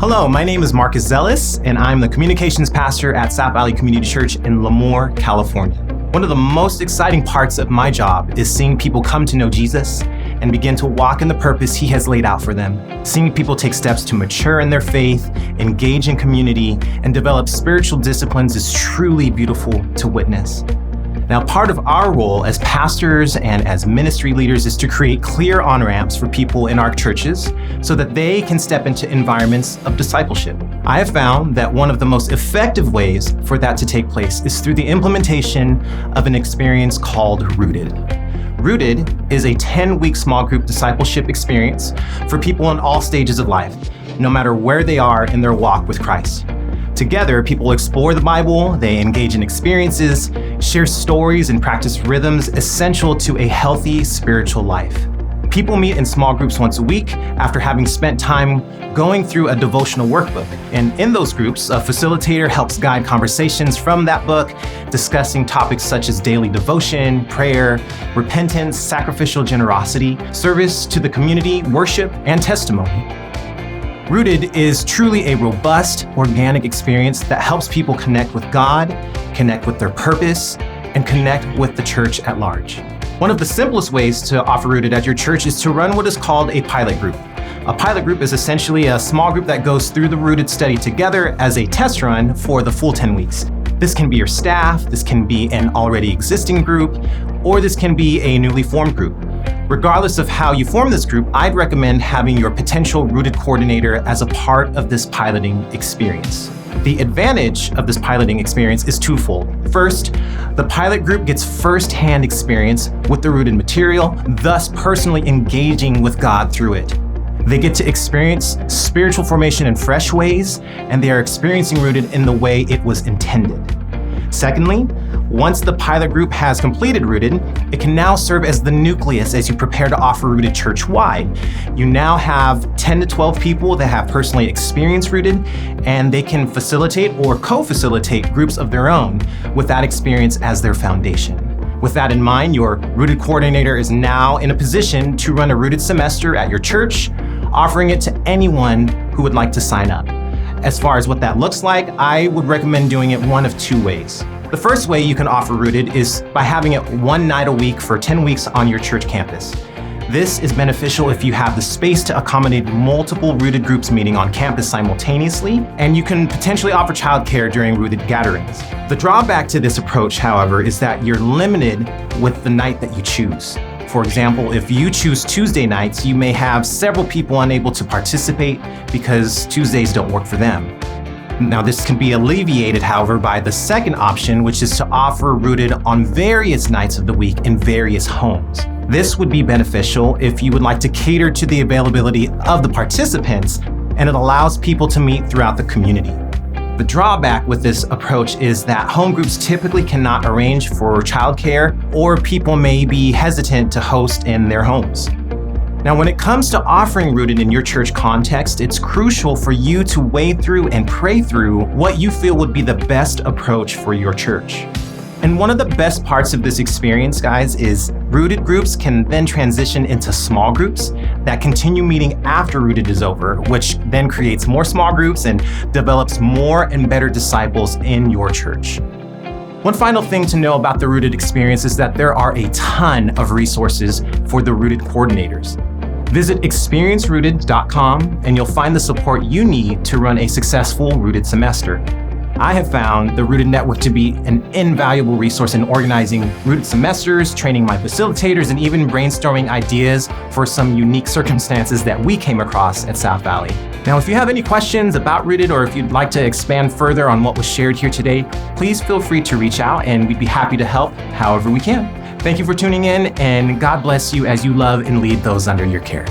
Hello, my name is Marcus Zealous, and I'm the communications pastor at South Valley Community Church in Lemoore, California. One of the most exciting parts of my job is seeing people come to know Jesus and begin to walk in the purpose He has laid out for them. Seeing people take steps to mature in their faith, engage in community, and develop spiritual disciplines is truly beautiful to witness. Now, part of our role as pastors and as ministry leaders is to create clear on-ramps for people in our churches so that they can step into environments of discipleship. I have found that one of the most effective ways for that to take place is through the implementation of an experience called Rooted. Rooted is a 10-week small group discipleship experience for people in all stages of life, no matter where they are in their walk with Christ. Together, people explore the Bible, they engage in experiences, share stories, and practice rhythms essential to a healthy spiritual life. People meet in small groups once a week after having spent time going through a devotional workbook. And in those groups, a facilitator helps guide conversations from that book, discussing topics such as daily devotion, prayer, repentance, sacrificial generosity, service to the community, worship, and testimony. Rooted is truly a robust, organic experience that helps people connect with God, connect with their purpose, and connect with the church at large. One of the simplest ways to offer Rooted at your church is to run what is called a pilot group. A pilot group is essentially a small group that goes through the Rooted study together as a test run for the full 10 weeks. This can be your staff, this can be an already existing group, or this can be a newly formed group. Regardless of how you form this group, I'd recommend having your potential Rooted coordinator as a part of this piloting experience. The advantage of this piloting experience is twofold. First, the pilot group gets first-hand experience with the Rooted material, thus personally engaging with God through it. They get to experience spiritual formation in fresh ways, and they are experiencing Rooted in the way it was intended. Secondly, once the pilot group has completed Rooted, it can now serve as the nucleus as you prepare to offer Rooted church-wide. You now have 10 to 12 people that have personally experienced Rooted, and they can facilitate or co-facilitate groups of their own with that experience as their foundation. With that in mind, your Rooted coordinator is now in a position to run a Rooted semester at your church, offering it to anyone who would like to sign up. As far as what that looks like, I would recommend doing it one of two ways. The first way you can offer Rooted is by having it one night a week for 10 weeks on your church campus. This is beneficial if you have the space to accommodate multiple Rooted groups meeting on campus simultaneously, and you can potentially offer childcare during Rooted gatherings. The drawback to this approach, however, is that you're limited with the night that you choose. For example, if you choose Tuesday nights, you may have several people unable to participate because Tuesdays don't work for them. Now, this can be alleviated, however, by the second option, which is to offer Rooted on various nights of the week in various homes. This would be beneficial if you would like to cater to the availability of the participants, and it allows people to meet throughout the community. The drawback with this approach is that home groups typically cannot arrange for childcare, or people may be hesitant to host in their homes. Now, when it comes to offering Rooted in your church context, it's crucial for you to wade through and pray through what you feel would be the best approach for your church. And one of the best parts of this experience, guys, is Rooted groups can then transition into small groups that continue meeting after Rooted is over, which then creates more small groups and develops more and better disciples in your church. One final thing to know about the Rooted experience is that there are a ton of resources for the Rooted coordinators. Visit experiencerooted.com and you'll find the support you need to run a successful Rooted semester. I have found the Rooted Network to be an invaluable resource in organizing Rooted semesters, training my facilitators, and even brainstorming ideas for some unique circumstances that we came across at South Valley. Now, if you have any questions about Rooted, or if you'd like to expand further on what was shared here today, please feel free to reach out and we'd be happy to help however we can. Thank you for tuning in, and God bless you as you love and lead those under your care.